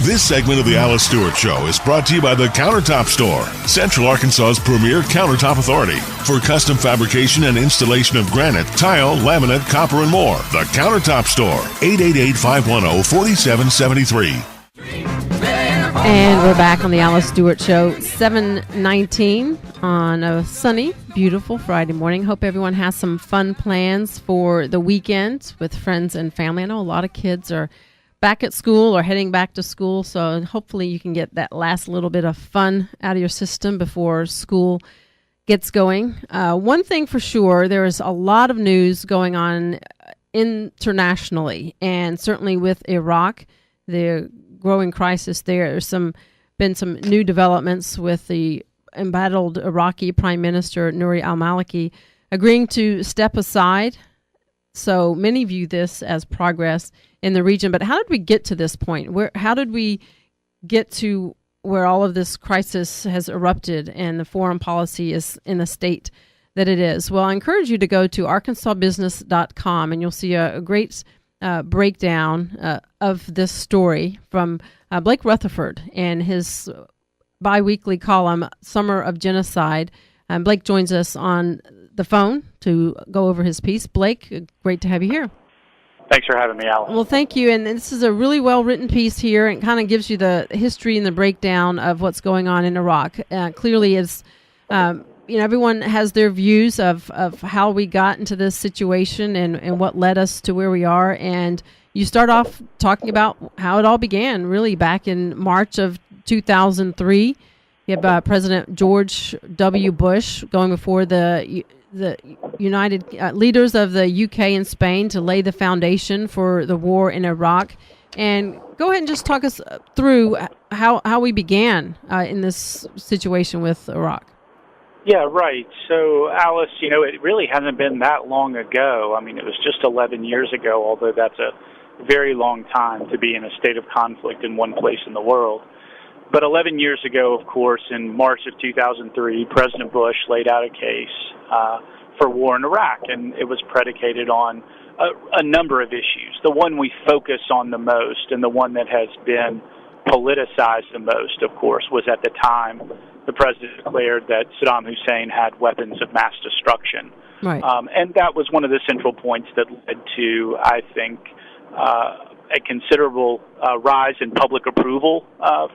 This segment of the Alice Stewart Show is brought to you by the Countertop Store, Central Arkansas's premier countertop authority. For custom fabrication and installation of granite, tile, laminate, copper, and more. The Countertop Store, 888-510-4773. And we're back on the Alice Stewart Show, 7:19 on a sunny, beautiful Friday morning. Hope everyone has some fun plans for the weekend with friends and family. I know a lot of kids are back at school or heading back to school, so hopefully you can get that last little bit of fun out of your system before school gets going. One thing for sure, there is a lot of news going on internationally, and certainly with Iraq, the growing crisis there. There's been some new developments with the embattled Iraqi Prime Minister Nouri al-Maliki agreeing to step aside. So many view this as progress in the region. But how did we get to this point? How did we get to where all of this crisis has erupted and the foreign policy is in the state that it is? Well, I encourage you to go to arkansasbusiness.com and you'll see a great breakdown of this story from Blake Rutherford and his biweekly column, Summer of Genocide. Blake joins us on the phone to go over his piece. Blake, great to have you here. Thanks for having me, Alice. Well, thank you. And this is a really well-written piece here. It kind of gives you the history and the breakdown of what's going on in Iraq. Clearly, it's everyone has their views of how we got into this situation and what led us to where we are. And you start off talking about how it all began, really back in March of 2003. You have President George W. Bush going before the United leaders of the UK and Spain to lay the foundation for the war in Iraq. And go ahead and just talk us through how we began in this situation with Iraq. Yeah, right. So, Alice, it really hasn't been that long ago. I mean, it was just 11 years ago, although that's a very long time to be in a state of conflict in one place in the world. But 11 years ago, of course, in March of 2003, President Bush laid out a case for war in Iraq, and it was predicated on a number of issues. The one we focus on the most and the one that has been politicized the most, of course, was at the time the president declared that Saddam Hussein had weapons of mass destruction. Right. And that was one of the central points that led to, I think, a considerable rise in public approval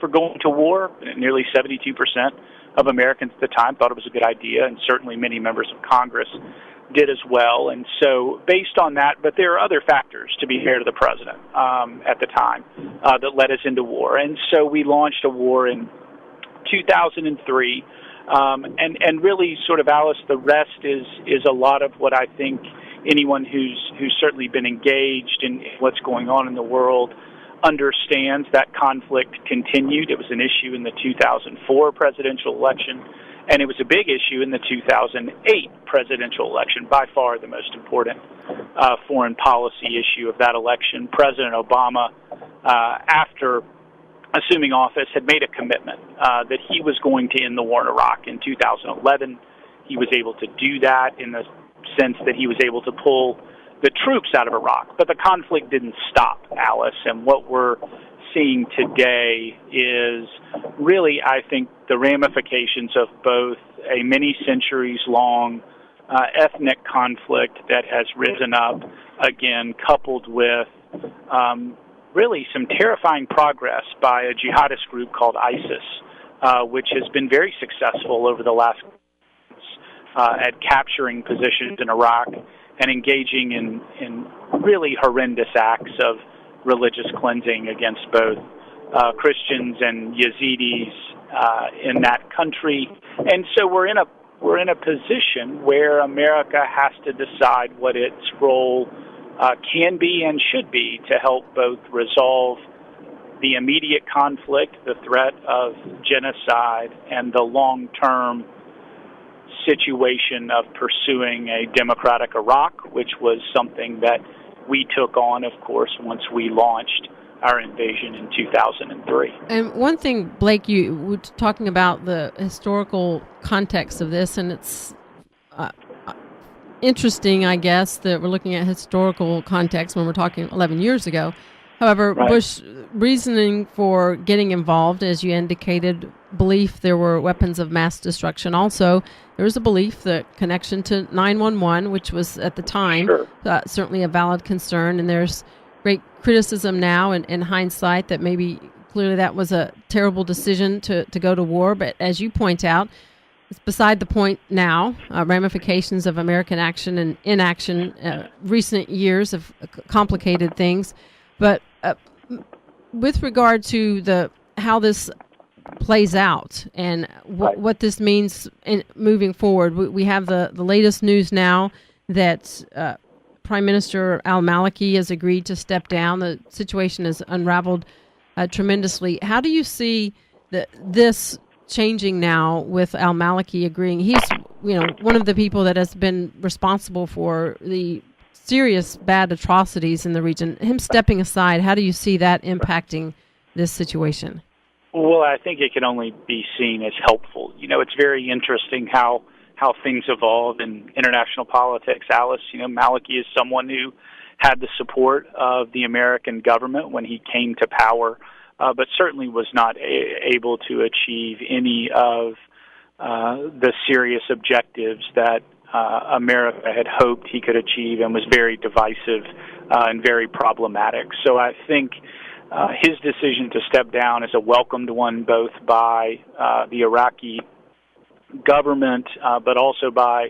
for going to war. Nearly 72% of Americans at the time thought it was a good idea, and certainly many members of Congress did as well. And so based on that, but there are other factors, to be fair to the president, at the time that led us into war. And so we launched a war in 2003, and really sort of, Alice, the rest is a lot of what I think anyone who's certainly been engaged in what's going on in the world understands. That conflict continued. It was an issue in the 2004 presidential election, and it was a big issue in the 2008 presidential election, by far the most important foreign policy issue of that election. President Obama, after assuming office, had made a commitment that he was going to end the war in Iraq in 2011. He was able to do that in the sense that he was able to pull the troops out of Iraq. But the conflict didn't stop, Alice, and what we're seeing today is really, I think, the ramifications of both a many centuries-long ethnic conflict that has risen up, again, coupled with really some terrifying progress by a jihadist group called ISIS, which has been very successful over the last at capturing positions in Iraq and engaging in really horrendous acts of religious cleansing against both Christians and Yazidis in that country. And so we're in a position where America has to decide what its role can be and should be to help both resolve the immediate conflict, the threat of genocide, and the long-term situation of pursuing a democratic Iraq, which was something that we took on, of course, once we launched our invasion in 2003. And one thing, Blake, you were talking about the historical context of this, and it's interesting, I guess, that we're looking at historical context when we're talking 11 years ago. However, Right. Bush reasoning for getting involved, as you indicated, belief there were weapons of mass destruction. Also, there was a belief that connection to 911, which was at the time Sure. certainly a valid concern, and there's great criticism now in hindsight that maybe clearly that was a terrible decision to go to war. But as you point out, it's beside the point now. Ramifications of American action and inaction, recent years have complicated things. But with regard to how this plays out and what this means in moving forward, we have the latest news now that Prime Minister al-Maliki has agreed to step down. The situation has unraveled tremendously. How do you see this changing now with al-Maliki agreeing? He's one of the people that has been responsible for the serious bad atrocities in the region. Him stepping aside, how do you see that impacting this situation? Well, I think it can only be seen as helpful. It's very interesting how things evolve in international politics. Alice, Maliki is someone who had the support of the American government when he came to power, but certainly was not able to achieve any of the serious objectives that America had hoped he could achieve, and was very divisive and very problematic. So I think his decision to step down is a welcomed one, both by the Iraqi government, but also by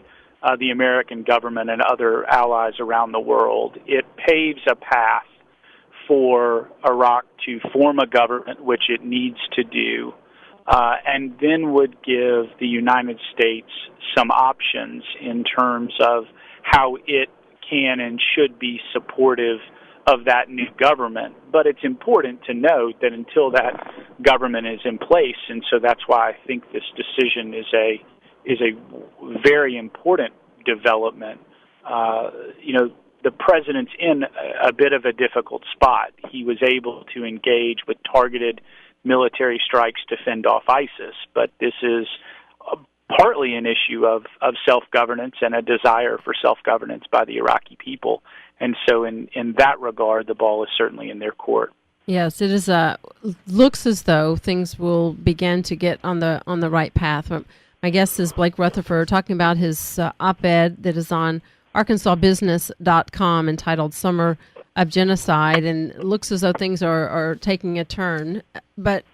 the American government and other allies around the world. It paves a path for Iraq to form a government, which it needs to do, and then would give the United States some options in terms of how it can and should be supportive of that new government. But it's important to note that until that government is in place, and so that's why I think this decision is a very important development. The president's in a bit of a difficult spot. He was able to engage with targeted military strikes to fend off ISIS, but this is partly an issue of self-governance and a desire for self-governance by the Iraqi people. And so in that regard, the ball is certainly in their court. Yes, it is. Looks as though things will begin to get on the right path. My guest is Blake Rutherford, talking about his op-ed that is on ArkansasBusiness.com entitled Summer of Genocide, and it looks as though things are taking a turn. But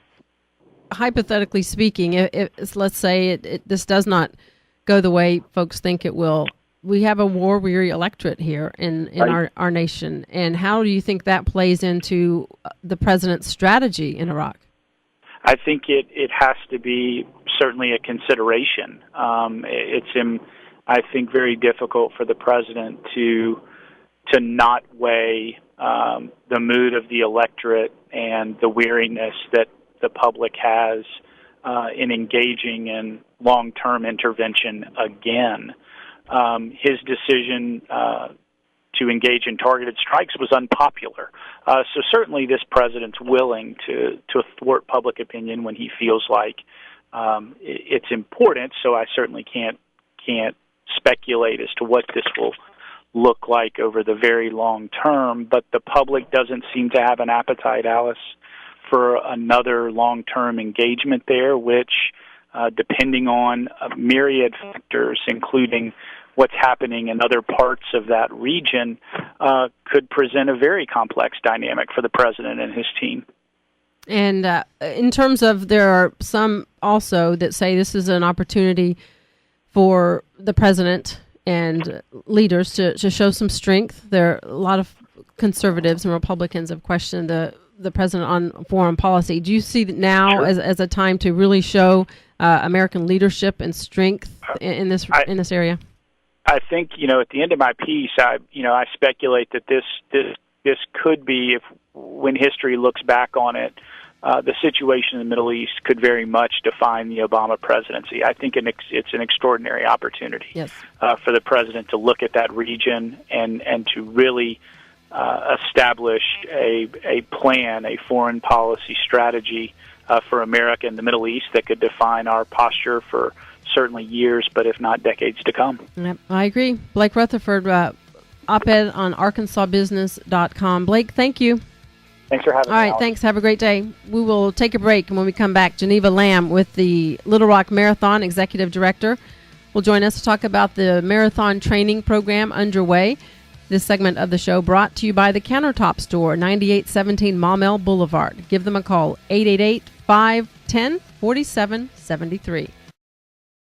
hypothetically speaking, if let's say this does not go the way folks think it will, we have a war-weary electorate here in our nation. And how do you think that plays into the president's strategy in Iraq? I think it has to be certainly a consideration. I think, very difficult for the president to not weigh the mood of the electorate and the weariness that the public has in engaging in long-term intervention again. His decision to engage in targeted strikes was unpopular. So certainly this president's willing to thwart public opinion when he feels like it's important. So I certainly can't speculate as to what this will look like over the very long term. But the public doesn't seem to have an appetite, Alice, for another long-term engagement there, which, depending on a myriad factors, including what's happening in other parts of that region, could present a very complex dynamic for the president and his team. And in terms of, there are some also that say this is an opportunity for the president and leaders to show some strength. There are a lot of conservatives and Republicans have questioned the president on foreign policy. Do you see that now as a time to really show American leadership and strength in this area? I think, at the end of my piece, I speculate that this could be, when history looks back on it, the situation in the Middle East could very much define the Obama presidency. I think it's an extraordinary opportunity for the president to look at that region and to really establish a plan, a foreign policy strategy for America and the Middle East that could define our posture for certainly years, but if not decades to come. Yep, I agree. Blake Rutherford, op-ed on ArkansasBusiness.com. Blake, thank you. Thanks for having me. All right, Alex. thanks. Have a great day. We will take a break, and when we come back, Geneva Lamb with the Little Rock Marathon Executive Director will join us to talk about the marathon training program underway. This segment of the show brought to you by the Countertop Store, 9817 Maumelle Boulevard. Give them a call, 888-510-4773.